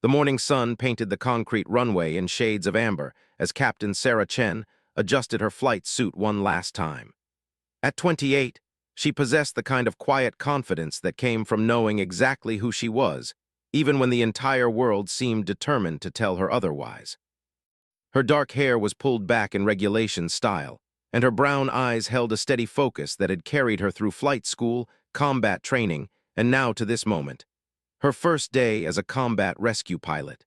The morning sun painted the concrete runway in shades of amber as Captain Sarah Chen adjusted her flight suit one last time. At 28, she possessed the kind of quiet confidence that came from knowing exactly who she was, even when the entire world seemed determined to tell her otherwise. Her dark hair was pulled back in regulation style, and her brown eyes held a steady focus that had carried her through flight school, combat training, and now to this moment, her first day as a combat rescue pilot.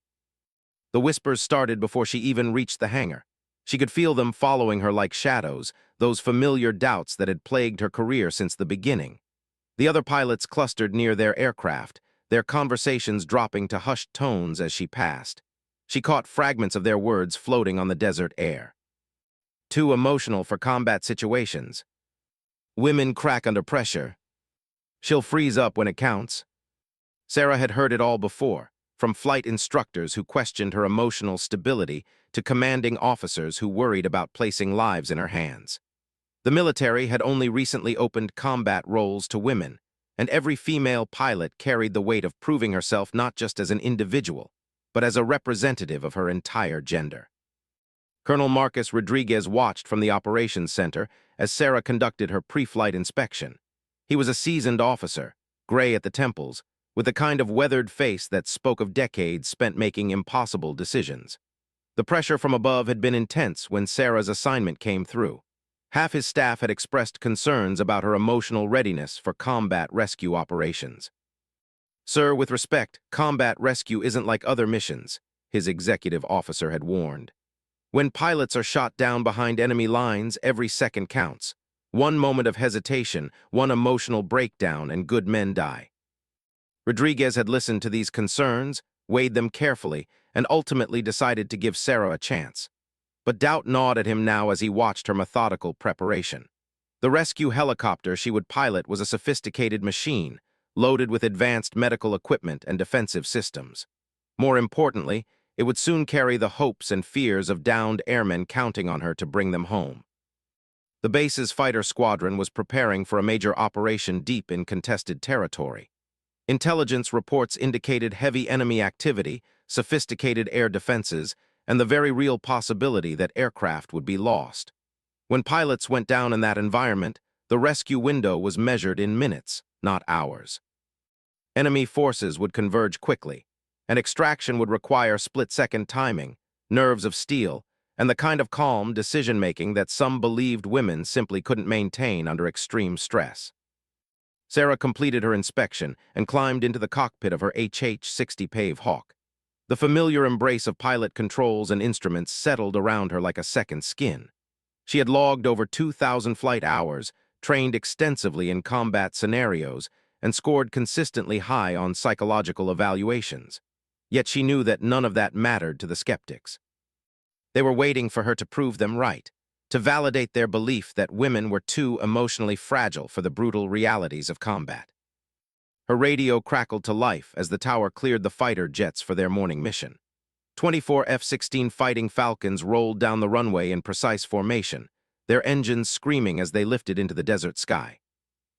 The whispers started before she even reached the hangar. She could feel them following her like shadows, those familiar doubts that had plagued her career since the beginning. The other pilots clustered near their aircraft, their conversations dropping to hushed tones as she passed. She caught fragments of their words floating on the desert air. Too emotional for combat situations. Women crack under pressure. She'll freeze up when it counts. Sarah had heard it all before, from flight instructors who questioned her emotional stability to commanding officers who worried about placing lives in her hands. The military had only recently opened combat roles to women, and every female pilot carried the weight of proving herself not just as an individual, but as a representative of her entire gender. Colonel Marcus Rodriguez watched from the operations center as Sarah conducted her pre-flight inspection. He was a seasoned officer, gray at the temples, with the kind of weathered face that spoke of decades spent making impossible decisions. The pressure from above had been intense when Sarah's assignment came through. Half his staff had expressed concerns about her emotional readiness for combat rescue operations. "Sir, with respect, combat rescue isn't like other missions," his executive officer had warned. "When pilots are shot down behind enemy lines, every second counts. One moment of hesitation, one emotional breakdown, and good men die." Rodriguez had listened to these concerns, weighed them carefully, and ultimately decided to give Sarah a chance. But doubt gnawed at him now as he watched her methodical preparation. The rescue helicopter she would pilot was a sophisticated machine, loaded with advanced medical equipment and defensive systems. More importantly, it would soon carry the hopes and fears of downed airmen counting on her to bring them home. The base's fighter squadron was preparing for a major operation deep in contested territory. Intelligence reports indicated heavy enemy activity, sophisticated air defenses, and the very real possibility that aircraft would be lost. When pilots went down in that environment, the rescue window was measured in minutes, not hours. Enemy forces would converge quickly, and extraction would require split-second timing, nerves of steel, and the kind of calm decision-making that some believed women simply couldn't maintain under extreme stress. Sarah completed her inspection and climbed into the cockpit of her HH-60 Pave Hawk. The familiar embrace of pilot controls and instruments settled around her like a second skin. She had logged over 2,000 flight hours, trained extensively in combat scenarios, and scored consistently high on psychological evaluations. Yet she knew that none of that mattered to the skeptics. They were waiting for her to prove them right, to validate their belief that women were too emotionally fragile for the brutal realities of combat. Her radio crackled to life as the tower cleared the fighter jets for their morning mission. 24 F-16 Fighting Falcons rolled down the runway in precise formation, their engines screaming as they lifted into the desert sky.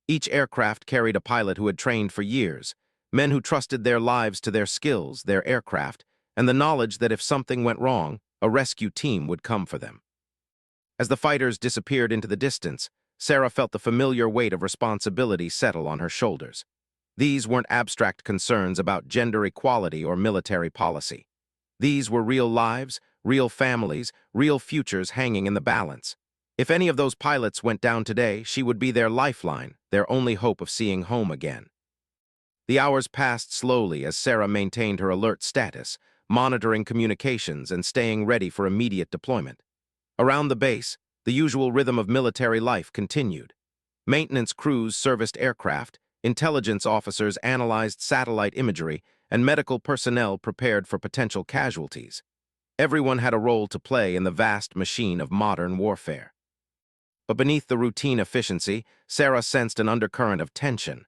Each aircraft carried a pilot who had trained for years, men who trusted their lives to their skills, their aircraft, and the knowledge that if something went wrong, a rescue team would come for them. As the fighters disappeared into the distance, Sarah felt the familiar weight of responsibility settle on her shoulders. These weren't abstract concerns about gender equality or military policy. These were real lives, real families, real futures hanging in the balance. If any of those pilots went down today, she would be their lifeline, their only hope of seeing home again. The hours passed slowly as Sarah maintained her alert status, monitoring communications and staying ready for immediate deployment. Around the base, the usual rhythm of military life continued. Maintenance crews serviced aircraft, intelligence officers analyzed satellite imagery, and medical personnel prepared for potential casualties. Everyone had a role to play in the vast machine of modern warfare. But beneath the routine efficiency, Sarah sensed an undercurrent of tension.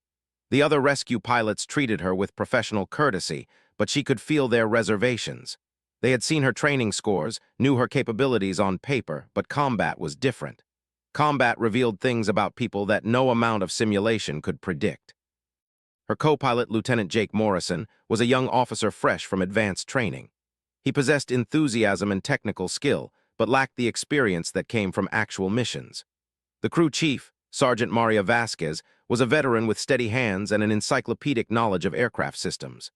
The other rescue pilots treated her with professional courtesy, but she could feel their reservations. They had seen her training scores, knew her capabilities on paper, but combat was different. Combat revealed things about people that no amount of simulation could predict. Her co-pilot, Lieutenant Jake Morrison, was a young officer fresh from advanced training. He possessed enthusiasm and technical skill, but lacked the experience that came from actual missions. The crew chief, Sergeant Maria Vasquez, was a veteran with steady hands and an encyclopedic knowledge of aircraft systems.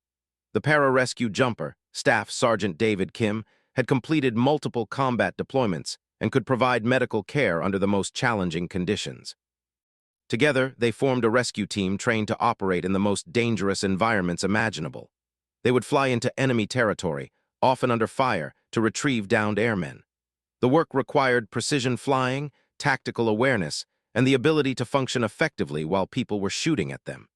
The pararescue jumper, Staff Sergeant David Kim, had completed multiple combat deployments and could provide medical care under the most challenging conditions. Together, they formed a rescue team trained to operate in the most dangerous environments imaginable. They would fly into enemy territory, often under fire, to retrieve downed airmen. The work required precision flying, tactical awareness, and the ability to function effectively while people were shooting at them.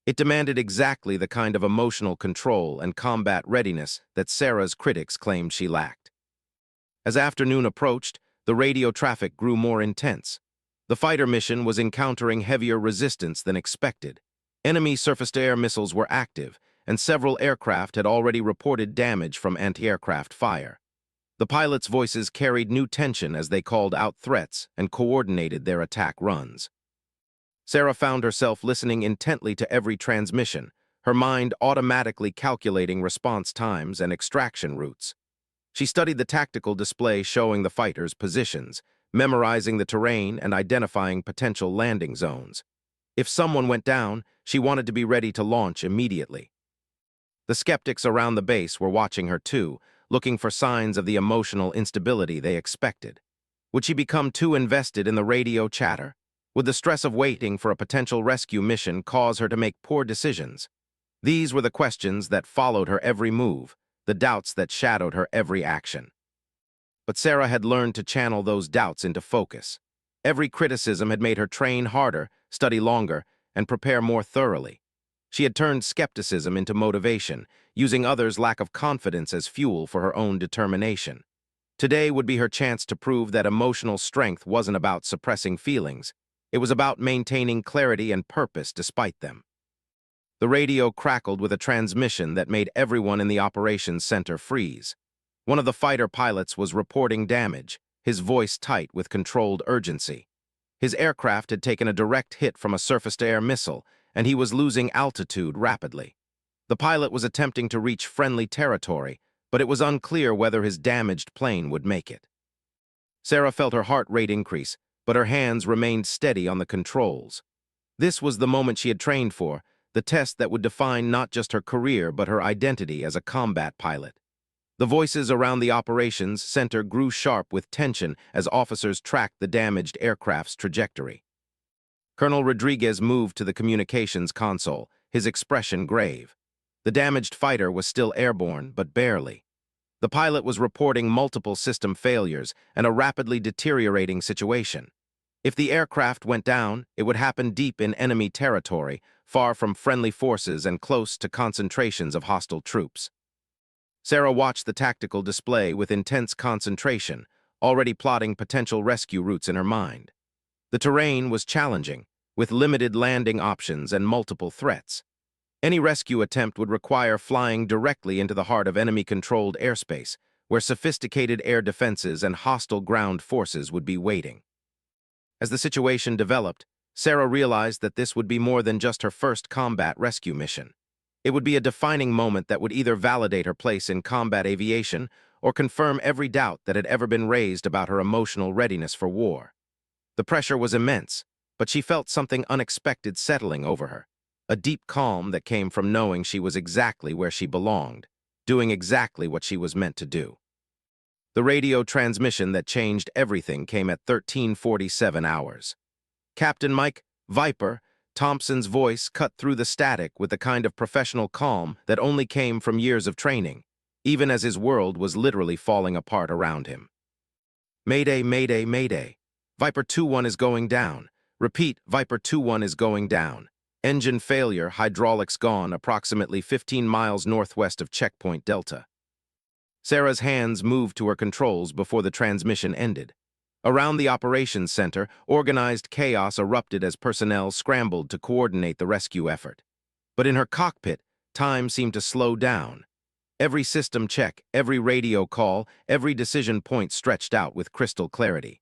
It demanded exactly the kind of emotional control and combat readiness that Sarah's critics claimed she lacked. As afternoon approached, the radio traffic grew more intense. The fighter mission was encountering heavier resistance than expected. Enemy surface-to-air missiles were active, and several aircraft had already reported damage from anti-aircraft fire. The pilots' voices carried new tension as they called out threats and coordinated their attack runs. Sarah found herself listening intently to every transmission, her mind automatically calculating response times and extraction routes. She studied the tactical display showing the fighters' positions, memorizing the terrain and identifying potential landing zones. If someone went down, she wanted to be ready to launch immediately. The skeptics around the base were watching her too, looking for signs of the emotional instability they expected. Would she become too invested in the radio chatter? Would the stress of waiting for a potential rescue mission cause her to make poor decisions? These were the questions that followed her every move, the doubts that shadowed her every action. But Sarah had learned to channel those doubts into focus. Every criticism had made her train harder, study longer, and prepare more thoroughly. She had turned skepticism into motivation, using others' lack of confidence as fuel for her own determination. Today would be her chance to prove that emotional strength wasn't about suppressing feelings. It was about maintaining clarity and purpose despite them. The radio crackled with a transmission that made everyone in the operations center freeze. One of the fighter pilots was reporting damage, his voice tight with controlled urgency. His aircraft had taken a direct hit from a surface-to-air missile, and he was losing altitude rapidly. The pilot was attempting to reach friendly territory, but it was unclear whether his damaged plane would make it. Sarah felt her heart rate increase, but her hands remained steady on the controls. This was the moment she had trained for, the test that would define not just her career but her identity as a combat pilot. The voices around the operations center grew sharp with tension as officers tracked the damaged aircraft's trajectory. Colonel Rodriguez moved to the communications console, his expression grave. The damaged fighter was still airborne, but barely. The pilot was reporting multiple system failures and a rapidly deteriorating situation. If the aircraft went down, it would happen deep in enemy territory, far from friendly forces and close to concentrations of hostile troops. Sarah watched the tactical display with intense concentration, already plotting potential rescue routes in her mind. The terrain was challenging, with limited landing options and multiple threats. Any rescue attempt would require flying directly into the heart of enemy-controlled airspace, where sophisticated air defenses and hostile ground forces would be waiting. As the situation developed, Sarah realized that this would be more than just her first combat rescue mission. It would be a defining moment that would either validate her place in combat aviation or confirm every doubt that had ever been raised about her emotional readiness for war. The pressure was immense, but she felt something unexpected settling over her, a deep calm that came from knowing she was exactly where she belonged, doing exactly what she was meant to do. The radio transmission that changed everything came at 13:47 hours. Captain Mike, Viper, Thompson's voice cut through the static with the kind of professional calm that only came from years of training, even as his world was literally falling apart around him. Mayday, mayday, mayday. Viper 2-1 is going down. Repeat, Viper 2-1 is going down. Engine failure, hydraulics gone, approximately 15 miles northwest of Checkpoint Delta. Sarah's hands moved to her controls before the transmission ended. Around the operations center, organized chaos erupted as personnel scrambled to coordinate the rescue effort. But in her cockpit, time seemed to slow down. Every system check, every radio call, every decision point stretched out with crystal clarity.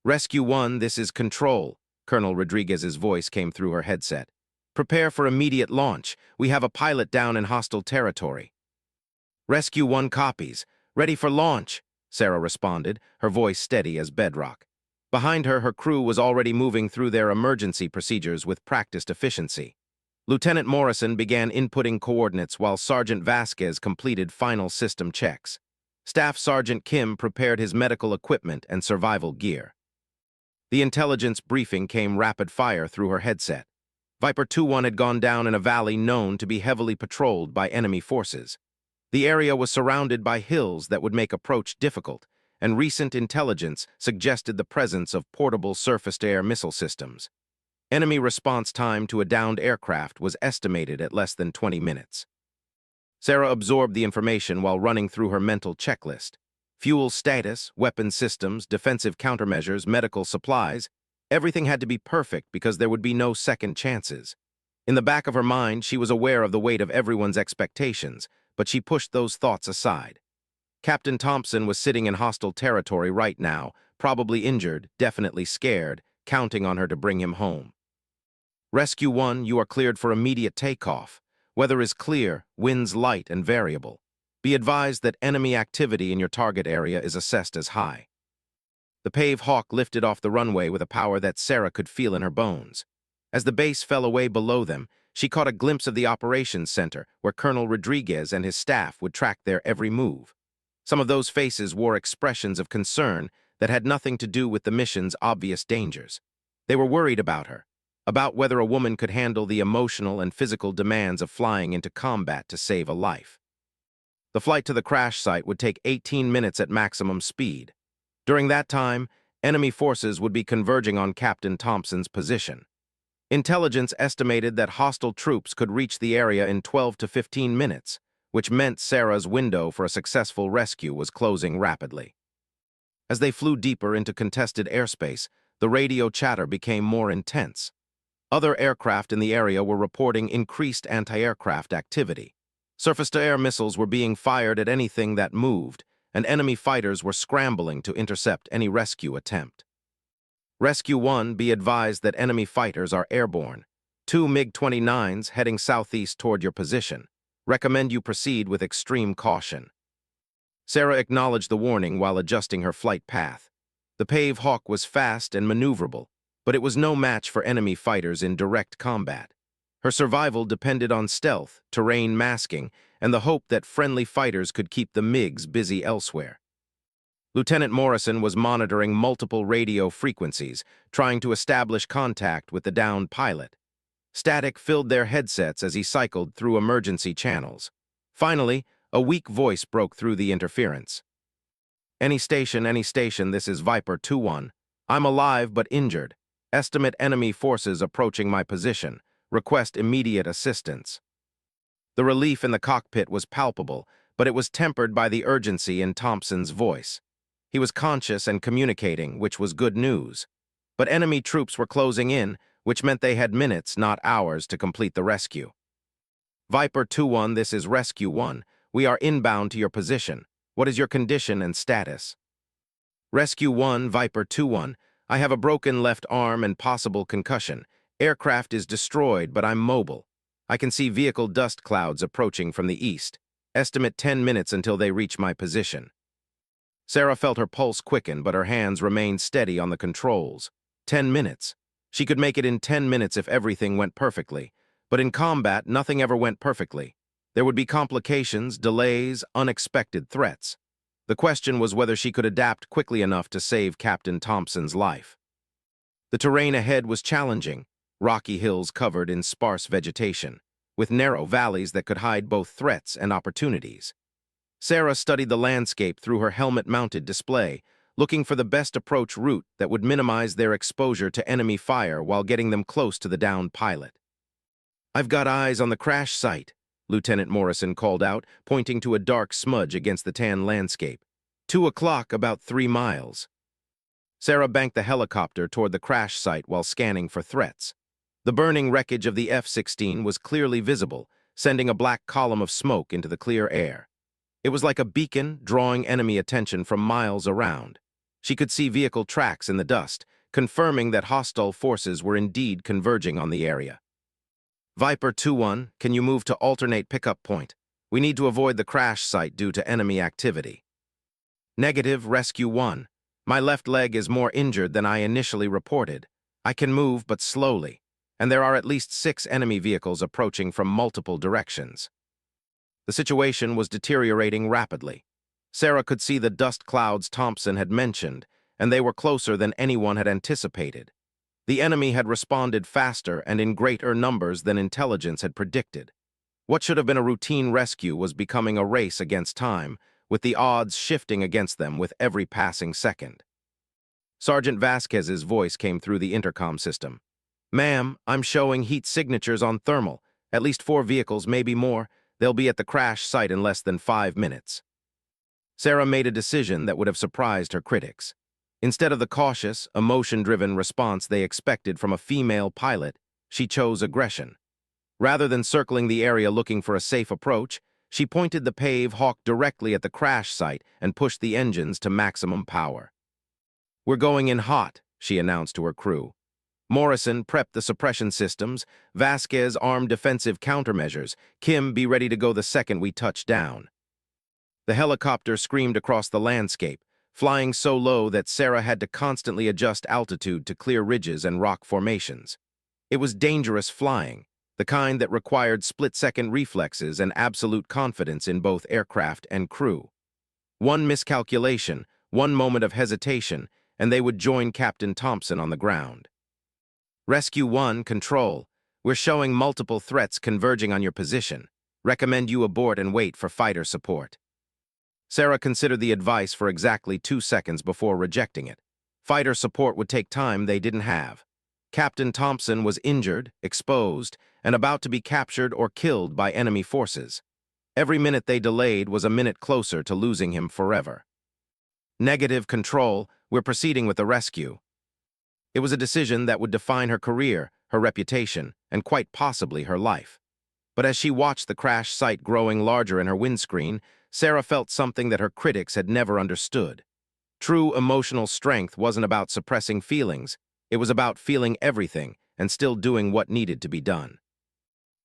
Rescue 1, this is Control, Colonel Rodriguez's voice came through her headset. Prepare for immediate launch. We have a pilot down in hostile territory. Rescue 1 copies. Ready for launch, Sarah responded, her voice steady as bedrock. Behind her, her crew was already moving through their emergency procedures with practiced efficiency. Lieutenant Morrison began inputting coordinates while Sergeant Vasquez completed final system checks. Staff Sergeant Kim prepared his medical equipment and survival gear. The intelligence briefing came rapid fire through her headset. Viper 2-1 had gone down in a valley known to be heavily patrolled by enemy forces. The area was surrounded by hills that would make approach difficult, and recent intelligence suggested the presence of portable surface-to-air missile systems. Enemy response time to a downed aircraft was estimated at less than 20 minutes. Sarah absorbed the information while running through her mental checklist. Fuel status, weapon systems, defensive countermeasures, medical supplies, everything had to be perfect because there would be no second chances. In the back of her mind, she was aware of the weight of everyone's expectations, but she pushed those thoughts aside. Captain Thompson was sitting in hostile territory right now, probably injured, definitely scared, counting on her to bring him home. Rescue 1, you are cleared for immediate takeoff. Weather is clear, winds light and variable. Be advised that enemy activity in your target area is assessed as high. The Pave Hawk lifted off the runway with a power that Sarah could feel in her bones. As the base fell away below them, she caught a glimpse of the operations center, where Colonel Rodriguez and his staff would track their every move. Some of those faces wore expressions of concern that had nothing to do with the mission's obvious dangers. They were worried about her, about whether a woman could handle the emotional and physical demands of flying into combat to save a life. The flight to the crash site would take 18 minutes at maximum speed. During that time, enemy forces would be converging on Captain Thompson's position. Intelligence estimated that hostile troops could reach the area in 12 to 15 minutes, which meant Sarah's window for a successful rescue was closing rapidly. As they flew deeper into contested airspace, the radio chatter became more intense. Other aircraft in the area were reporting increased anti-aircraft activity. Surface-to-air missiles were being fired at anything that moved, and enemy fighters were scrambling to intercept any rescue attempt. Rescue 1, be advised that enemy fighters are airborne. 2 MiG-29s heading southeast toward your position. Recommend you proceed with extreme caution. Sarah acknowledged the warning while adjusting her flight path. The Pave Hawk was fast and maneuverable, but it was no match for enemy fighters in direct combat. Her survival depended on stealth, terrain masking, and the hope that friendly fighters could keep the MiGs busy elsewhere. Lieutenant Morrison was monitoring multiple radio frequencies, trying to establish contact with the downed pilot. Static filled their headsets as he cycled through emergency channels. Finally, a weak voice broke through the interference. Any station, this is Viper 2-1. I'm alive but injured. Estimate enemy forces approaching my position. Request immediate assistance. The relief in the cockpit was palpable, but it was tempered by the urgency in Thompson's voice. He was conscious and communicating, which was good news. But enemy troops were closing in, which meant they had minutes, not hours, to complete the rescue. Viper 2-1, this is Rescue 1. We are inbound to your position. What is your condition and status? Rescue 1, Viper 2-1. I have a broken left arm and possible concussion. Aircraft is destroyed, but I'm mobile. I can see vehicle dust clouds approaching from the east. Estimate 10 minutes until they reach my position. Sarah felt her pulse quicken, but her hands remained steady on the controls. 10 minutes. She could make it in 10 minutes if everything went perfectly. But in combat, nothing ever went perfectly. There would be complications, delays, unexpected threats. The question was whether she could adapt quickly enough to save Captain Thompson's life. The terrain ahead was challenging, rocky hills covered in sparse vegetation, with narrow valleys that could hide both threats and opportunities. Sarah studied the landscape through her helmet-mounted display, looking for the best approach route that would minimize their exposure to enemy fire while getting them close to the downed pilot. I've got eyes on the crash site, Lieutenant Morrison called out, pointing to a dark smudge against the tan landscape. 2 o'clock, about 3 miles. Sarah banked the helicopter toward the crash site while scanning for threats. The burning wreckage of the F-16 was clearly visible, sending a black column of smoke into the clear air. It was like a beacon, drawing enemy attention from miles around. She could see vehicle tracks in the dust, confirming that hostile forces were indeed converging on the area. Viper 2-1, can you move to alternate pickup point? We need to avoid the crash site due to enemy activity. Negative, Rescue 1. My left leg is more injured than I initially reported. I can move, but slowly, and there are at least 6 enemy vehicles approaching from multiple directions. The situation was deteriorating rapidly. Sarah could see the dust clouds Thompson had mentioned, and they were closer than anyone had anticipated. The enemy had responded faster and in greater numbers than intelligence had predicted. What should have been a routine rescue was becoming a race against time, with the odds shifting against them with every passing second. Sergeant Vasquez's voice came through the intercom system. "Ma'am, I'm showing heat signatures on thermal. At least 4 vehicles, maybe more. They'll be at the crash site in less than 5 minutes." Sarah made a decision that would have surprised her critics. Instead of the cautious, emotion-driven response they expected from a female pilot, she chose aggression. Rather than circling the area looking for a safe approach, she pointed the Pave Hawk directly at the crash site and pushed the engines to maximum power. "We're going in hot," she announced to her crew. Morrison prepped the suppression systems, Vasquez armed defensive countermeasures. Kim, be ready to go the second we touch down. The helicopter screamed across the landscape, flying so low that Sarah had to constantly adjust altitude to clear ridges and rock formations. It was dangerous flying, the kind that required split-second reflexes and absolute confidence in both aircraft and crew. One miscalculation, one moment of hesitation, and they would join Captain Thompson on the ground. Rescue 1, control. We're showing multiple threats converging on your position. Recommend you abort and wait for fighter support. Sarah considered the advice for exactly 2 seconds before rejecting it. Fighter support would take time they didn't have. Captain Thompson was injured, exposed, and about to be captured or killed by enemy forces. Every minute they delayed was a minute closer to losing him forever. Negative, control. We're proceeding with the rescue. It was a decision that would define her career, her reputation, and quite possibly her life. But as she watched the crash site growing larger in her windscreen, Sarah felt something that her critics had never understood. True emotional strength wasn't about suppressing feelings. It was about feeling everything and still doing what needed to be done.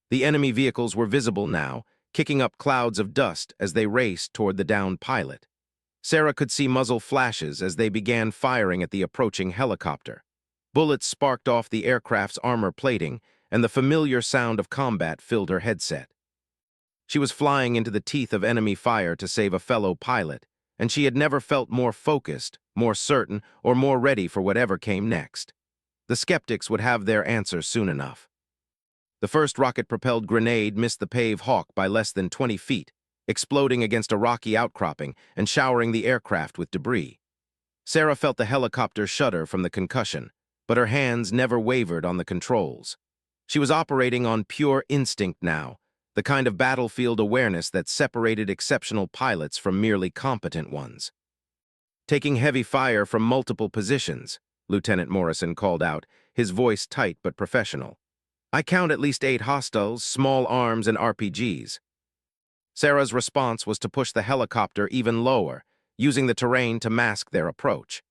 The enemy vehicles were visible now, kicking up clouds of dust as they raced toward the downed pilot. Sarah could see muzzle flashes as they began firing at the approaching helicopter. Bullets sparked off the aircraft's armor plating, and the familiar sound of combat filled her headset. She was flying into the teeth of enemy fire to save a fellow pilot, and she had never felt more focused, more certain, or more ready for whatever came next. The skeptics would have their answer soon enough. The first rocket-propelled grenade missed the Pave Hawk by less than 20 feet, exploding against a rocky outcropping and showering the aircraft with debris. Sarah felt the helicopter shudder from the concussion, but her hands never wavered on the controls. She was operating on pure instinct now, the kind of battlefield awareness that separated exceptional pilots from merely competent ones. "Taking heavy fire from multiple positions," Lieutenant Morrison called out, his voice tight but professional. "I count at least 8 hostiles, small arms, and RPGs." Sarah's response was to push the helicopter even lower, using the terrain to mask their approach.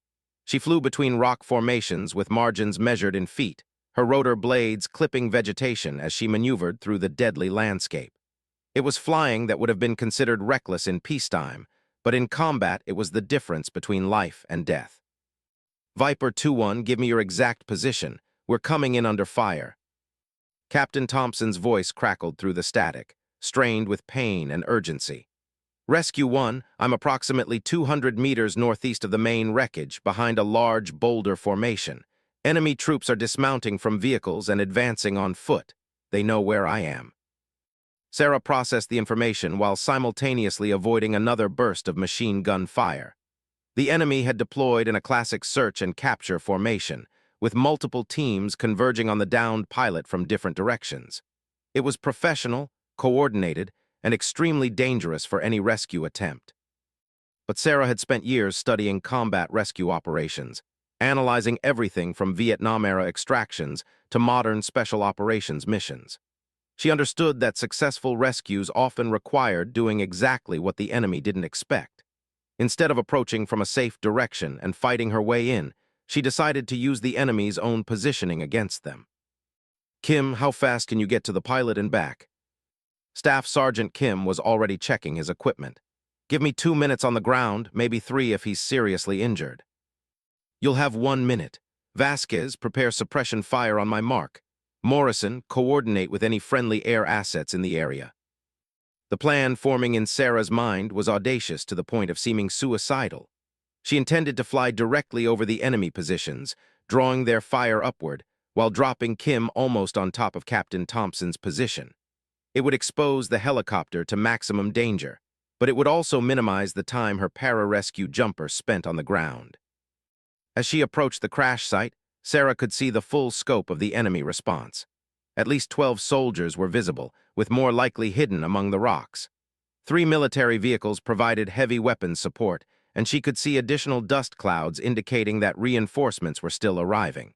She flew between rock formations with margins measured in feet, her rotor blades clipping vegetation as she maneuvered through the deadly landscape. It was flying that would have been considered reckless in peacetime, but in combat it was the difference between life and death. "Viper 2-1, give me your exact position. We're coming in under fire." Captain Thompson's voice crackled through the static, strained with pain and urgency. "Rescue 1, I'm approximately 200 meters northeast of the main wreckage, behind a large boulder formation. Enemy troops are dismounting from vehicles and advancing on foot. They know where I am." Sarah processed the information while simultaneously avoiding another burst of machine gun fire. The enemy had deployed in a classic search and capture formation, with multiple teams converging on the downed pilot from different directions. It was professional, coordinated, and extremely dangerous for any rescue attempt. But Sarah had spent years studying combat rescue operations, analyzing everything from Vietnam-era extractions to modern special operations missions. She understood that successful rescues often required doing exactly what the enemy didn't expect. Instead of approaching from a safe direction and fighting her way in, she decided to use the enemy's own positioning against them. Kim, how fast can you get to the pilot and back? Staff Sergeant Kim was already checking his equipment. Give me 2 minutes on the ground, maybe 3 if he's seriously injured. You'll have 1 minute. Vasquez, prepare suppression fire on my mark. Morrison, coordinate with any friendly air assets in the area. The plan forming in Sarah's mind was audacious to the point of seeming suicidal. She intended to fly directly over the enemy positions, drawing their fire upward, while dropping Kim almost on top of Captain Thompson's position. It would expose the helicopter to maximum danger, but it would also minimize the time her pararescue jumper spent on the ground. As she approached the crash site, Sarah could see the full scope of the enemy response. At least 12 soldiers were visible, with more likely hidden among the rocks. 3 military vehicles provided heavy weapons support, and she could see additional dust clouds indicating that reinforcements were still arriving.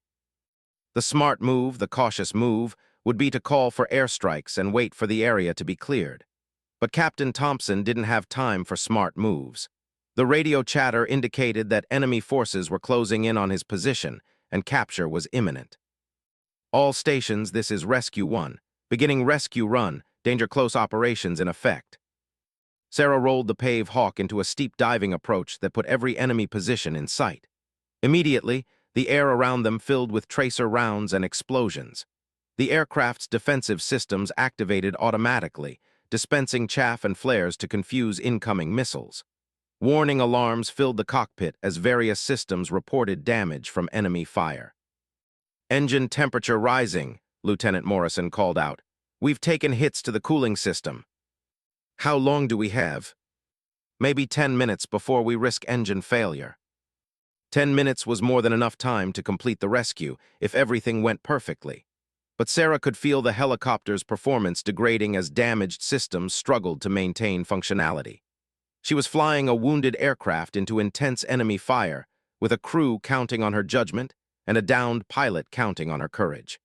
The smart move, the cautious move, would be to call for airstrikes and wait for the area to be cleared. But Captain Thompson didn't have time for smart moves. The radio chatter indicated that enemy forces were closing in on his position, and capture was imminent. All stations, this is Rescue 1. Beginning rescue run, danger close operations in effect. Sarah rolled the Pave Hawk into a steep diving approach that put every enemy position in sight. Immediately, the air around them filled with tracer rounds and explosions. The aircraft's defensive systems activated automatically, dispensing chaff and flares to confuse incoming missiles. Warning alarms filled the cockpit as various systems reported damage from enemy fire. Engine temperature rising, Lieutenant Morrison called out. We've taken hits to the cooling system. How long do we have? Maybe 10 minutes before we risk engine failure. 10 minutes was more than enough time to complete the rescue if everything went perfectly. But Sarah could feel the helicopter's performance degrading as damaged systems struggled to maintain functionality. She was flying a wounded aircraft into intense enemy fire, with a crew counting on her judgment and a downed pilot counting on her courage.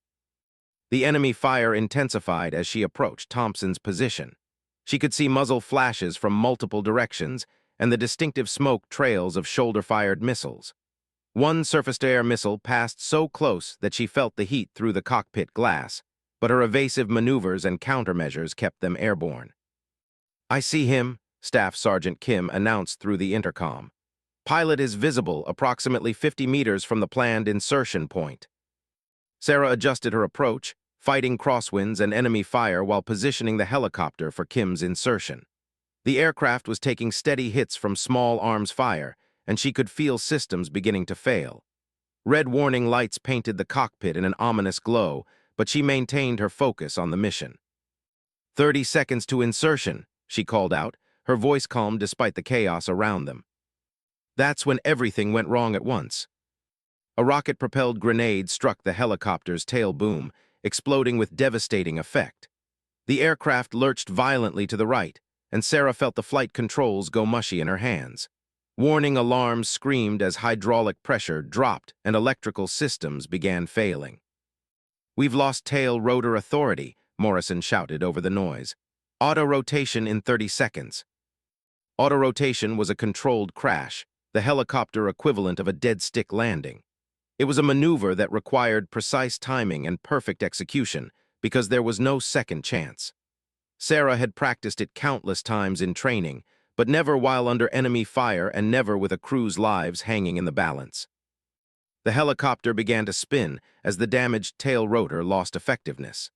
The enemy fire intensified as she approached Thompson's position. She could see muzzle flashes from multiple directions and the distinctive smoke trails of shoulder-fired missiles. One surface-to-air missile passed so close that she felt the heat through the cockpit glass, but her evasive maneuvers and countermeasures kept them airborne. I see him, Staff Sergeant Kim announced through the intercom. Pilot is visible approximately 50 meters from the planned insertion point. Sarah adjusted her approach, fighting crosswinds and enemy fire while positioning the helicopter for Kim's insertion. The aircraft was taking steady hits from small arms fire, and she could feel systems beginning to fail. Red warning lights painted the cockpit in an ominous glow, but she maintained her focus on the mission. 30 seconds to insertion, she called out, her voice calm despite the chaos around them. That's when everything went wrong at once. A rocket-propelled grenade struck the helicopter's tail boom, exploding with devastating effect. The aircraft lurched violently to the right, and Sarah felt the flight controls go mushy in her hands. Warning alarms screamed as hydraulic pressure dropped and electrical systems began failing. We've lost tail rotor authority, Morrison shouted over the noise. Auto-rotation in 30 seconds. Auto-rotation was a controlled crash, the helicopter equivalent of a dead-stick landing. It was a maneuver that required precise timing and perfect execution because there was no second chance. Sarah had practiced it countless times in training, but never while under enemy fire and never with a crew's lives hanging in the balance. The helicopter began to spin as the damaged tail rotor lost effectiveness.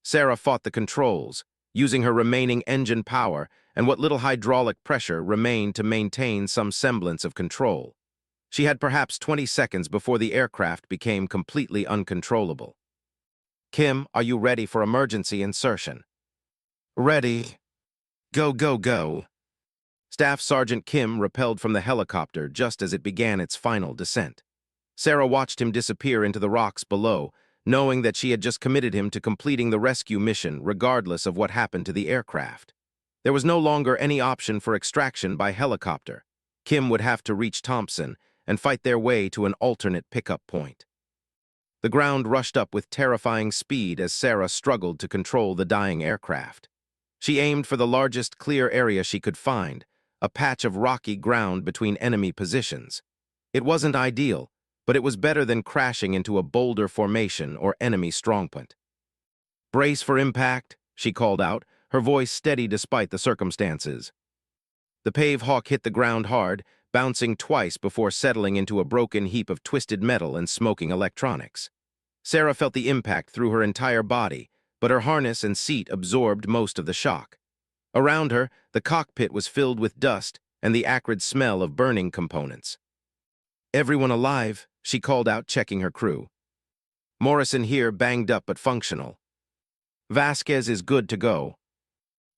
Sarah fought the controls, using her remaining engine power and what little hydraulic pressure remained to maintain some semblance of control. She had perhaps 20 seconds before the aircraft became completely uncontrollable. Kim, are you ready for emergency insertion? Ready. Go, go, go. Staff Sergeant Kim rappelled from the helicopter just as it began its final descent. Sarah watched him disappear into the rocks below, knowing that she had just committed him to completing the rescue mission regardless of what happened to the aircraft. There was no longer any option for extraction by helicopter. Kim would have to reach Thompson and fight their way to an alternate pickup point. The ground rushed up with terrifying speed as Sarah struggled to control the dying aircraft. She aimed for the largest clear area she could find, a patch of rocky ground between enemy positions. It wasn't ideal, but it was better than crashing into a boulder formation or enemy strongpoint. "Brace for impact," she called out, her voice steady despite the circumstances. The pave hawk hit the ground hard, bouncing twice before settling into a broken heap of twisted metal and smoking electronics. Sarah felt the impact through her entire body, but her harness and seat absorbed most of the shock. Around her, the cockpit was filled with dust and the acrid smell of burning components. "Everyone alive?" she called out, checking her crew. "Morrison here, banged up but functional. Vasquez is good to go."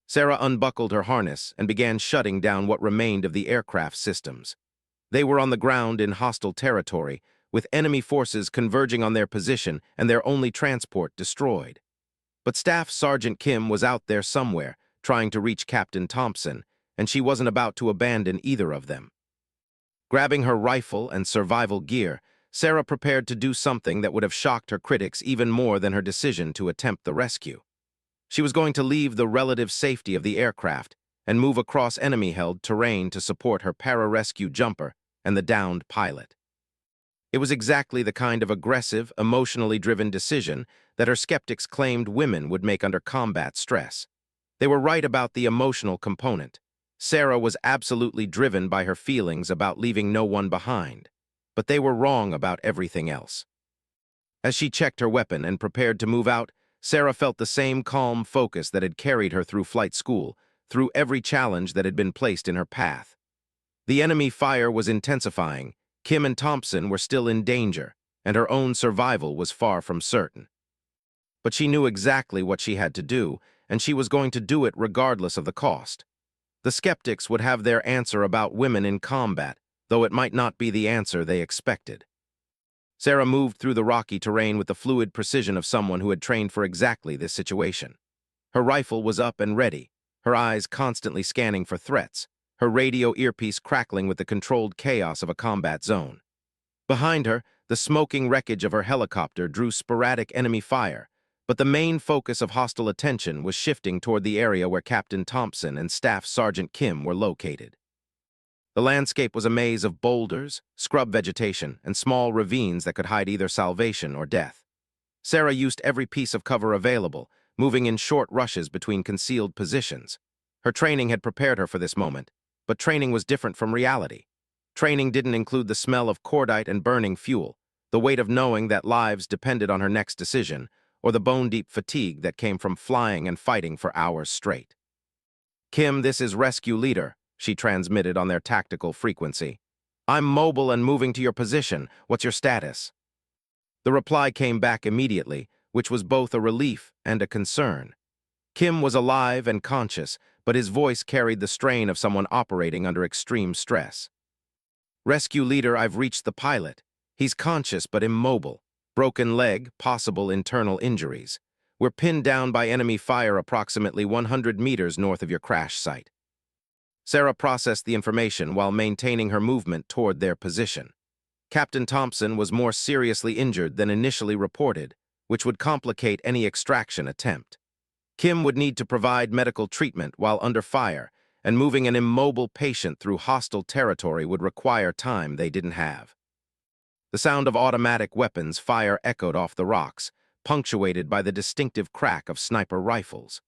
Sarah unbuckled her harness and began shutting down what remained of the aircraft systems. They were on the ground in hostile territory, with enemy forces converging on their position and their only transport destroyed. But Staff Sergeant Kim was out there somewhere, trying to reach Captain Thompson, and she wasn't about to abandon either of them. Grabbing her rifle and survival gear, Sarah prepared to do something that would have shocked her critics even more than her decision to attempt the rescue. She was going to leave the relative safety of the aircraft and move across enemy-held terrain to support her pararescue jumper and the downed pilot. It was exactly the kind of aggressive, emotionally driven decision that her skeptics claimed women would make under combat stress. They were right about the emotional component. Sarah was absolutely driven by her feelings about leaving no one behind, but they were wrong about everything else. As she checked her weapon and prepared to move out, Sarah felt the same calm focus that had carried her through flight school, through every challenge that had been placed in her path. The enemy fire was intensifying, Kim and Thompson were still in danger, and her own survival was far from certain. But she knew exactly what she had to do, and she was going to do it regardless of the cost. The skeptics would have their answer about women in combat, though it might not be the answer they expected. Sarah moved through the rocky terrain with the fluid precision of someone who had trained for exactly this situation. Her rifle was up and ready, her eyes constantly scanning for threats, her radio earpiece crackling with the controlled chaos of a combat zone. Behind her, the smoking wreckage of her helicopter drew sporadic enemy fire, but the main focus of hostile attention was shifting toward the area where Captain Thompson and Staff Sergeant Kim were located. The landscape was a maze of boulders, scrub vegetation, and small ravines that could hide either salvation or death. Sarah used every piece of cover available, moving in short rushes between concealed positions. Her training had prepared her for this moment, but training was different from reality. Training didn't include the smell of cordite and burning fuel, the weight of knowing that lives depended on her next decision, or the bone-deep fatigue that came from flying and fighting for hours straight. "Kim, this is Rescue Leader," she transmitted on their tactical frequency. "I'm mobile and moving to your position. What's your status?" The reply came back immediately, which was both a relief and a concern. Kim was alive and conscious, but his voice carried the strain of someone operating under extreme stress. "Rescue Leader, I've reached the pilot. He's conscious but immobile. Broken leg, possible internal injuries. We're pinned down by enemy fire approximately 100 meters north of your crash site." Sarah processed the information while maintaining her movement toward their position. Captain Thompson was more seriously injured than initially reported, which would complicate any extraction attempt. Kim would need to provide medical treatment while under fire, and moving an immobile patient through hostile territory would require time they didn't have. The sound of automatic weapons fire echoed off the rocks, punctuated by the distinctive crack of sniper rifles.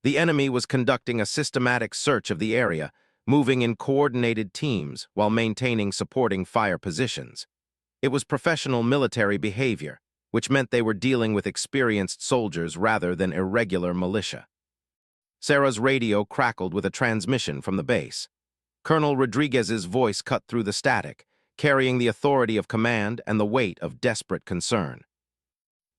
The enemy was conducting a systematic search of the area, moving in coordinated teams while maintaining supporting fire positions. It was professional military behavior, which meant they were dealing with experienced soldiers rather than irregular militia. Sarah's radio crackled with a transmission from the base. Colonel Rodriguez's voice cut through the static, carrying the authority of command and the weight of desperate concern.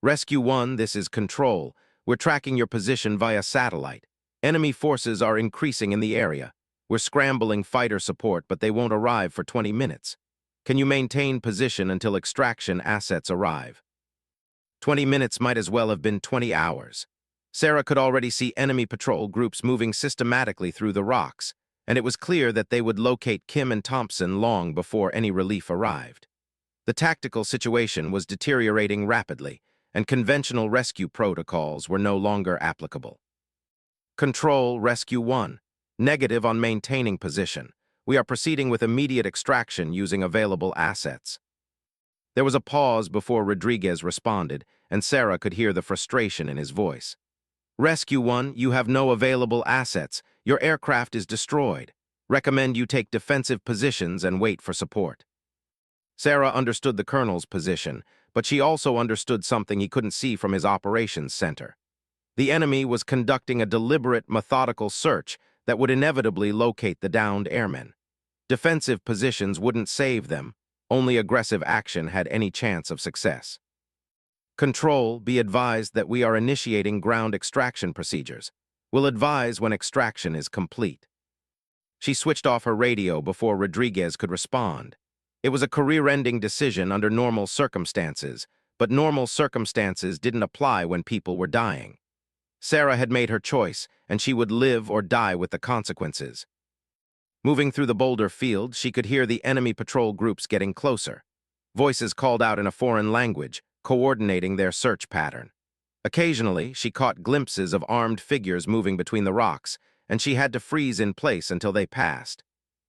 "Rescue 1, this is Control. We're tracking your position via satellite. Enemy forces are increasing in the area. We're scrambling fighter support, but they won't arrive for 20 minutes. Can you maintain position until extraction assets arrive?" 20 minutes might as well have been 20 hours. Sarah could already see enemy patrol groups moving systematically through the rocks, and it was clear that they would locate Kim and Thompson long before any relief arrived. The tactical situation was deteriorating rapidly, and conventional rescue protocols were no longer applicable. "Control, Rescue 1. Negative on maintaining position. We are proceeding with immediate extraction using available assets." There was a pause before Rodriguez responded, and Sarah could hear the frustration in his voice. Rescue 1, you have no available assets. Your aircraft is destroyed. Recommend you take defensive positions and wait for support. Sarah understood the colonel's position, but she also understood something he couldn't see from his operations center. The enemy was conducting a deliberate, methodical search that would inevitably locate the downed airmen. Defensive positions wouldn't save them. Only aggressive action had any chance of success. Control, be advised that we are initiating ground extraction procedures. We'll advise when extraction is complete. She switched off her radio before Rodriguez could respond. It was a career-ending decision under normal circumstances, but normal circumstances didn't apply when people were dying. Sarah had made her choice, and she would live or die with the consequences. Moving through the boulder field, she could hear the enemy patrol groups getting closer. Voices called out in a foreign language, coordinating their search pattern. Occasionally, she caught glimpses of armed figures moving between the rocks, and she had to freeze in place until they passed.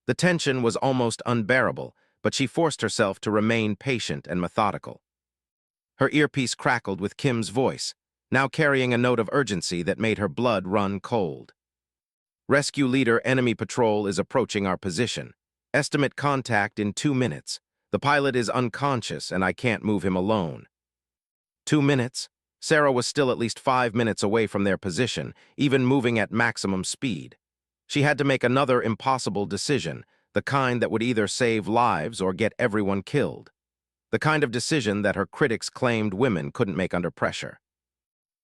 The tension was almost unbearable, but she forced herself to remain patient and methodical. Her earpiece crackled with Kim's voice, now carrying a note of urgency that made her blood run cold. Rescue leader, enemy patrol is approaching our position. Estimate contact in 2 minutes. The pilot is unconscious and I can't move him alone. 2 minutes? Sarah was still at least 5 minutes away from their position, even moving at maximum speed. She had to make another impossible decision, the kind that would either save lives or get everyone killed. The kind of decision that her critics claimed women couldn't make under pressure.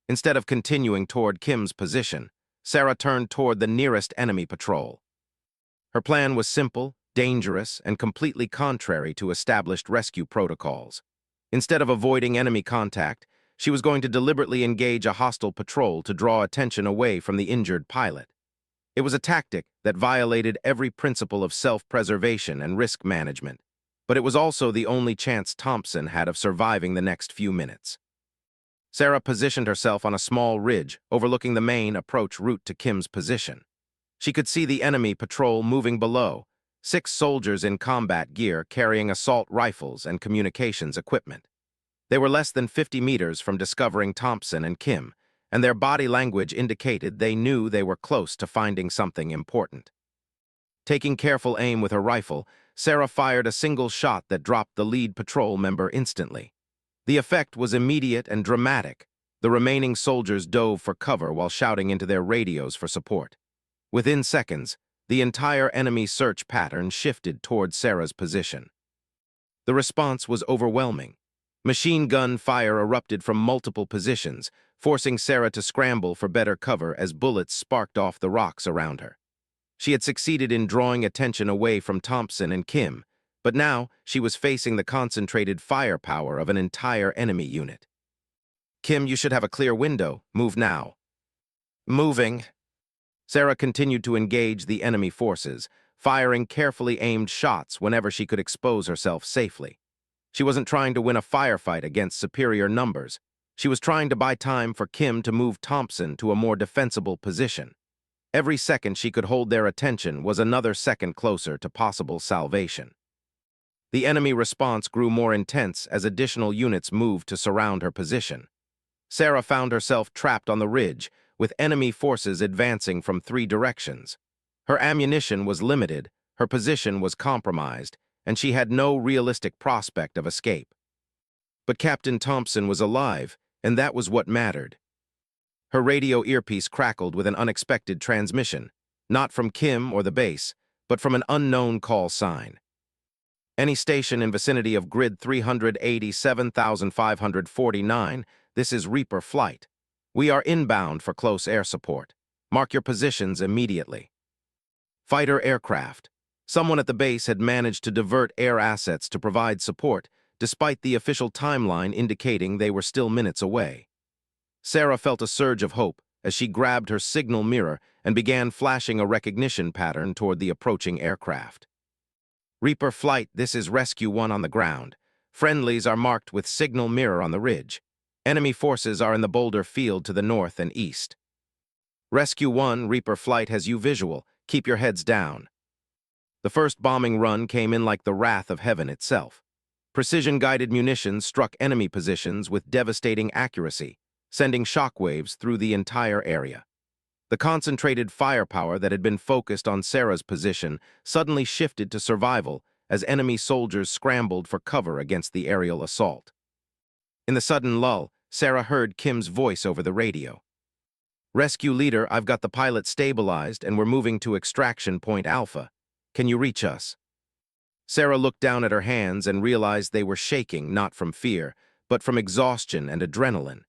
Instead of continuing toward Kim's position, Sarah turned toward the nearest enemy patrol. Her plan was simple, dangerous, and completely contrary to established rescue protocols. Instead of avoiding enemy contact, she was going to deliberately engage a hostile patrol to draw attention away from the injured pilot. It was a tactic that violated every principle of self-preservation and risk management, but it was also the only chance Thompson had of surviving the next few minutes. Sarah positioned herself on a small ridge overlooking the main approach route to Kim's position. She could see the enemy patrol moving below, 6 soldiers in combat gear carrying assault rifles and communications equipment. They were less than 50 meters from discovering Thompson and Kim, and their body language indicated they knew they were close to finding something important. Taking careful aim with her rifle, Sarah fired a single shot that dropped the lead patrol member instantly. The effect was immediate and dramatic. The remaining soldiers dove for cover while shouting into their radios for support. Within seconds, the entire enemy search pattern shifted toward Sarah's position. The response was overwhelming. Machine gun fire erupted from multiple positions, forcing Sarah to scramble for better cover as bullets sparked off the rocks around her. She had succeeded in drawing attention away from Thompson and Kim, but now she was facing the concentrated firepower of an entire enemy unit. Kim, you should have a clear window. Move now. Moving. Sarah continued to engage the enemy forces, firing carefully aimed shots whenever she could expose herself safely. She wasn't trying to win a firefight against superior numbers. She was trying to buy time for Kim to move Thompson to a more defensible position. Every second she could hold their attention was another second closer to possible salvation. The enemy response grew more intense as additional units moved to surround her position. Sarah found herself trapped on the ridge, with enemy forces advancing from 3 directions. Her ammunition was limited, her position was compromised, and she had no realistic prospect of escape. But Captain Thompson was alive, and that was what mattered. Her radio earpiece crackled with an unexpected transmission, not from Kim or the base, but from an unknown call sign. Any station in vicinity of grid 387,549, this is Reaper Flight. We are inbound for close air support. Mark your positions immediately. Fighter aircraft. Someone at the base had managed to divert air assets to provide support, despite the official timeline indicating they were still minutes away. Sarah felt a surge of hope as she grabbed her signal mirror and began flashing a recognition pattern toward the approaching aircraft. Reaper Flight, this is Rescue 1 on the ground. Friendlies are marked with signal mirror on the ridge. Enemy forces are in the boulder field to the north and east. Rescue 1, Reaper Flight has you visual. Keep your heads down. The first bombing run came in like the wrath of heaven itself. Precision-guided munitions struck enemy positions with devastating accuracy. sending shockwaves through the entire area. The concentrated firepower that had been focused on Sarah's position suddenly shifted to survival as enemy soldiers scrambled for cover against the aerial assault. In the sudden lull, Sarah heard Kim's voice over the radio. "Rescue leader, I've got the pilot stabilized and we're moving to extraction point Alpha. Can you reach us?" Sarah looked down at her hands and realized they were shaking not from fear, but from exhaustion and adrenaline.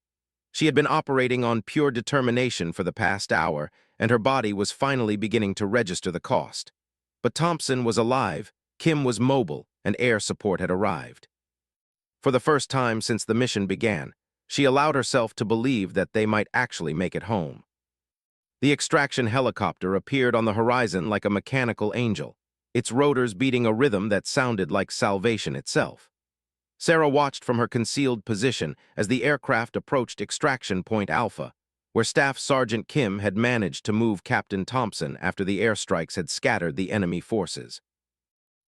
She had been operating on pure determination for the past hour, and her body was finally beginning to register the cost. But Thompson was alive, Kim was mobile, and air support had arrived. For the first time since the mission began, she allowed herself to believe that they might actually make it home. The extraction helicopter appeared on the horizon like a mechanical angel, its rotors beating a rhythm that sounded like salvation itself. Sarah watched from her concealed position as the aircraft approached Extraction Point Alpha, where Staff Sergeant Kim had managed to move Captain Thompson after the airstrikes had scattered the enemy forces.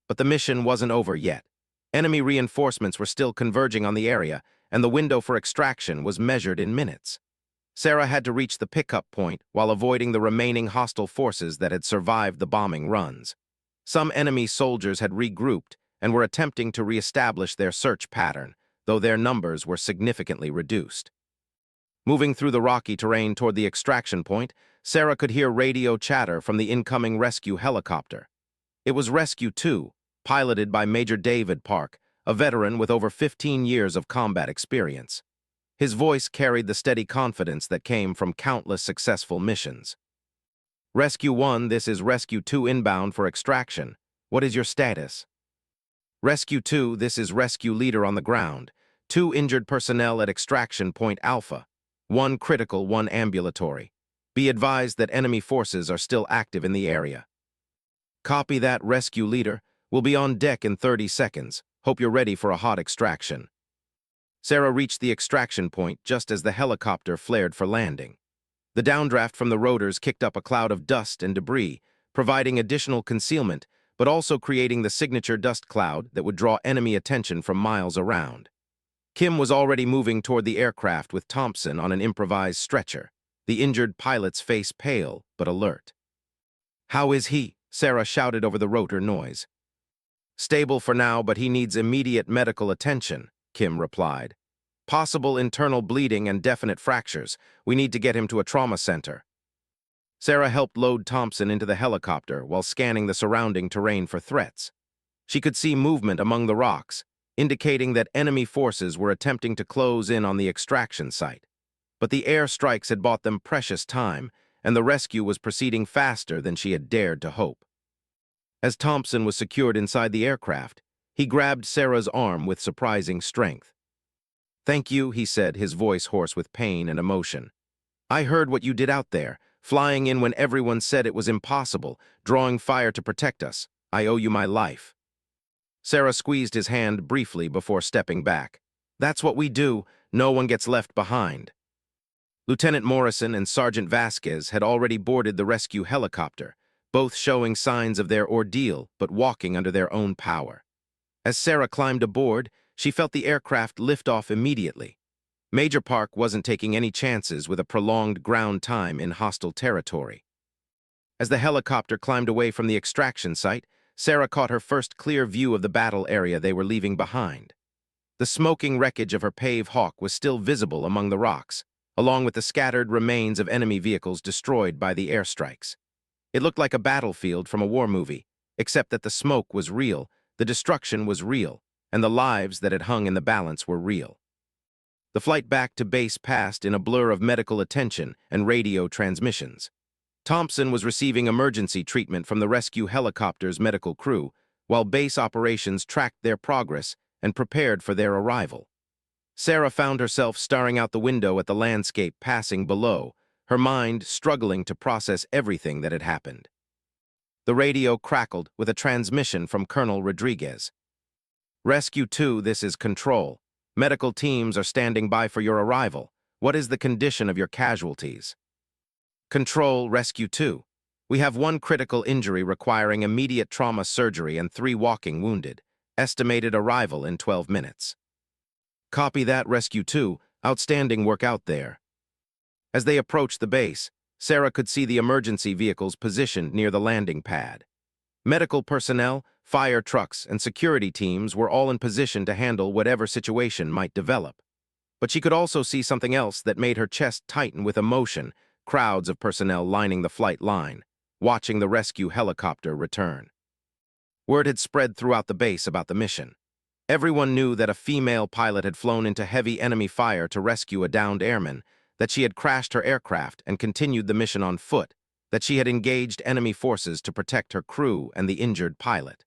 But the mission wasn't over yet. Enemy reinforcements were still converging on the area, and the window for extraction was measured in minutes. Sarah had to reach the pickup point while avoiding the remaining hostile forces that had survived the bombing runs. Some enemy soldiers had regrouped and were attempting to reestablish their search pattern, though their numbers were significantly reduced. Moving through the rocky terrain toward the extraction point, Sarah could hear radio chatter from the incoming rescue helicopter. It was Rescue 2, piloted by Major David Park, a veteran with over 15 years of combat experience. His voice carried the steady confidence that came from countless successful missions. "Rescue 1, this is Rescue 2 inbound for extraction. What is your status?" "Rescue 2, this is Rescue Leader on the ground. 2 injured personnel at Extraction Point Alpha. 1 critical, 1 ambulatory. Be advised that enemy forces are still active in the area." "Copy that, Rescue Leader. We'll be on deck in 30 seconds. Hope you're ready for a hot extraction." Sarah reached the extraction point just as the helicopter flared for landing. The downdraft from the rotors kicked up a cloud of dust and debris, providing additional concealment, but also creating the signature dust cloud that would draw enemy attention from miles around. Kim was already moving toward the aircraft with Thompson on an improvised stretcher, the injured pilot's face pale but alert. "How is he?" Sarah shouted over the rotor noise. "Stable for now, but he needs immediate medical attention," Kim replied. "Possible internal bleeding and definite fractures. We need to get him to a trauma center." Sarah helped load Thompson into the helicopter while scanning the surrounding terrain for threats. She could see movement among the rocks, indicating that enemy forces were attempting to close in on the extraction site. But the air strikes had bought them precious time, and the rescue was proceeding faster than she had dared to hope. As Thompson was secured inside the aircraft, he grabbed Sarah's arm with surprising strength. "Thank you," he said, his voice hoarse with pain and emotion. "I heard what you did out there, flying in when everyone said it was impossible, drawing fire to protect us. I owe you my life." Sarah squeezed his hand briefly before stepping back. "That's what we do. No one gets left behind." Lieutenant Morrison and Sergeant Vasquez had already boarded the rescue helicopter, both showing signs of their ordeal but walking under their own power. As Sarah climbed aboard, she felt the aircraft lift off immediately. Major Park wasn't taking any chances with a prolonged ground time in hostile territory. As the helicopter climbed away from the extraction site, Sarah caught her first clear view of the battle area they were leaving behind. The smoking wreckage of her Pave Hawk was still visible among the rocks, along with the scattered remains of enemy vehicles destroyed by the airstrikes. It looked like a battlefield from a war movie, except that the smoke was real, the destruction was real, and the lives that had hung in the balance were real. The flight back to base passed in a blur of medical attention and radio transmissions. Thompson was receiving emergency treatment from the rescue helicopter's medical crew, while base operations tracked their progress and prepared for their arrival. Sarah found herself staring out the window at the landscape passing below, her mind struggling to process everything that had happened. The radio crackled with a transmission from Colonel Rodriguez. "Rescue 2, this is Control. Medical teams are standing by for your arrival. What is the condition of your casualties?" "Control, Rescue 2. We have 1 critical injury requiring immediate trauma surgery and 3 walking wounded. Estimated arrival in 12 minutes. "Copy that, Rescue 2. Outstanding work out there." As they approached the base, Sarah could see the emergency vehicles positioned near the landing pad. Medical personnel, fire trucks, and security teams were all in position to handle whatever situation might develop. But she could also see something else that made her chest tighten with emotion: crowds of personnel lining the flight line, watching the rescue helicopter return. Word had spread throughout the base about the mission. Everyone knew that a female pilot had flown into heavy enemy fire to rescue a downed airman, that she had crashed her aircraft and continued the mission on foot, that she had engaged enemy forces to protect her crew and the injured pilot.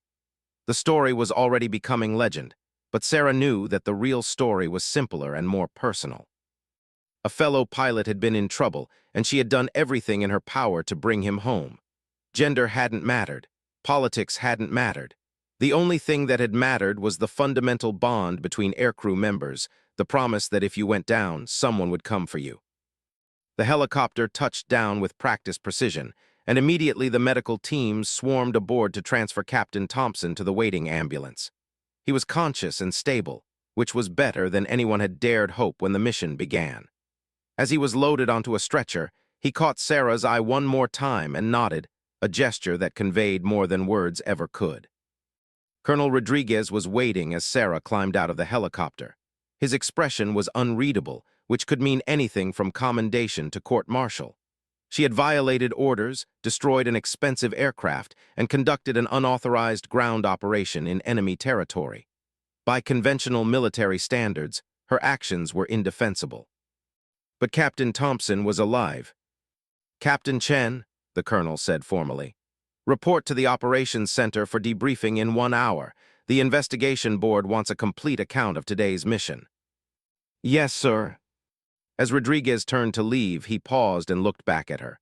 The story was already becoming legend, but Sarah knew that the real story was simpler and more personal. A fellow pilot had been in trouble, and she had done everything in her power to bring him home. Gender hadn't mattered. Politics hadn't mattered. The only thing that had mattered was the fundamental bond between aircrew members, the promise that if you went down, someone would come for you. The helicopter touched down with practiced precision, and immediately the medical teams swarmed aboard to transfer Captain Thompson to the waiting ambulance. He was conscious and stable, which was better than anyone had dared hope when the mission began. As he was loaded onto a stretcher, he caught Sarah's eye one more time and nodded, a gesture that conveyed more than words ever could. Colonel Rodriguez was waiting as Sarah climbed out of the helicopter. His expression was unreadable, which could mean anything from commendation to court-martial. She had violated orders, destroyed an expensive aircraft, and conducted an unauthorized ground operation in enemy territory. By conventional military standards, her actions were indefensible. But Captain Thompson was alive. "Captain Chen," the colonel said formally, "report to the operations center for debriefing in 1 hour. The investigation board wants a complete account of today's mission." "Yes, sir." As Rodriguez turned to leave, he paused and looked back at her.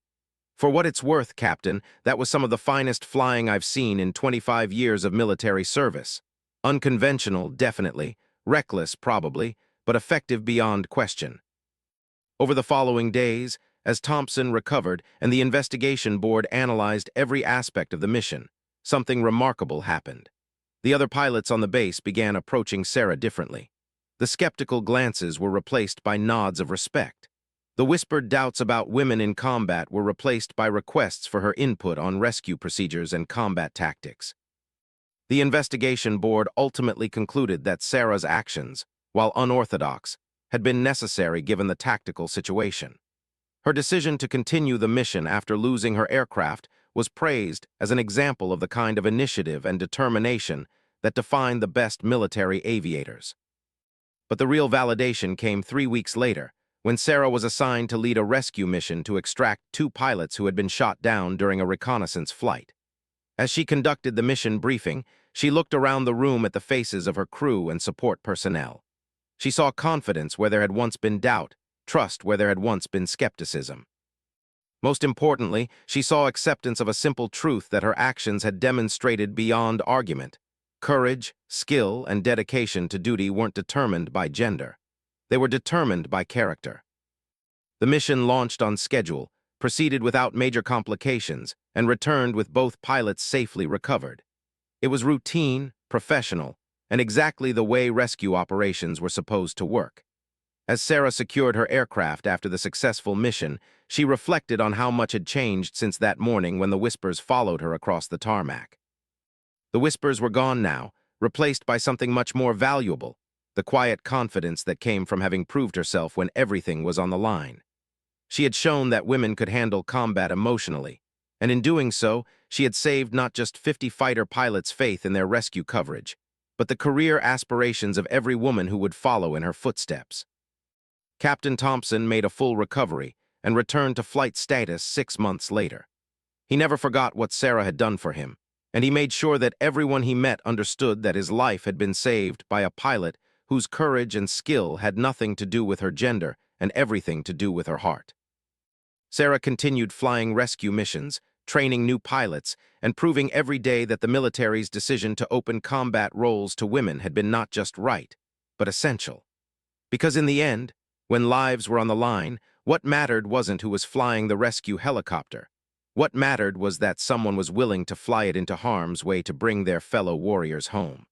"For what it's worth, Captain, that was some of the finest flying I've seen in 25 years of military service. Unconventional, definitely. Reckless, probably, but effective beyond question." Over the following days, as Thompson recovered and the investigation board analyzed every aspect of the mission, something remarkable happened. The other pilots on the base began approaching Sarah differently. The skeptical glances were replaced by nods of respect. The whispered doubts about women in combat were replaced by requests for her input on rescue procedures and combat tactics. The investigation board ultimately concluded that Sarah's actions, while unorthodox, had been necessary given the tactical situation. Her decision to continue the mission after losing her aircraft was praised as an example of the kind of initiative and determination that define the best military aviators. But the real validation came 3 weeks later, when Sarah was assigned to lead a rescue mission to extract 2 pilots who had been shot down during a reconnaissance flight. As she conducted the mission briefing, she looked around the room at the faces of her crew and support personnel. She saw confidence where there had once been doubt, trust where there had once been skepticism. Most importantly, she saw acceptance of a simple truth that her actions had demonstrated beyond argument. Courage, skill, and dedication to duty weren't determined by gender. They were determined by character. The mission launched on schedule, proceeded without major complications, and returned with both pilots safely recovered. It was routine, professional, and exactly the way rescue operations were supposed to work. As Sarah secured her aircraft after the successful mission, she reflected on how much had changed since that morning when the whispers followed her across the tarmac. The whispers were gone now, replaced by something much more valuable: the quiet confidence that came from having proved herself when everything was on the line. She had shown that women could handle combat emotionally, and in doing so, she had saved not just 50 fighter pilots' faith in their rescue coverage, but the career aspirations of every woman who would follow in her footsteps. Captain Thompson made a full recovery and returned to flight status 6 months later. He never forgot what Sarah had done for him, and he made sure that everyone he met understood that his life had been saved by a pilot whose courage and skill had nothing to do with her gender and everything to do with her heart. Sarah continued flying rescue missions, training new pilots, and proving every day that the military's decision to open combat roles to women had been not just right, but essential. Because in the end, when lives were on the line, what mattered wasn't who was flying the rescue helicopter. What mattered was that someone was willing to fly it into harm's way to bring their fellow warriors home.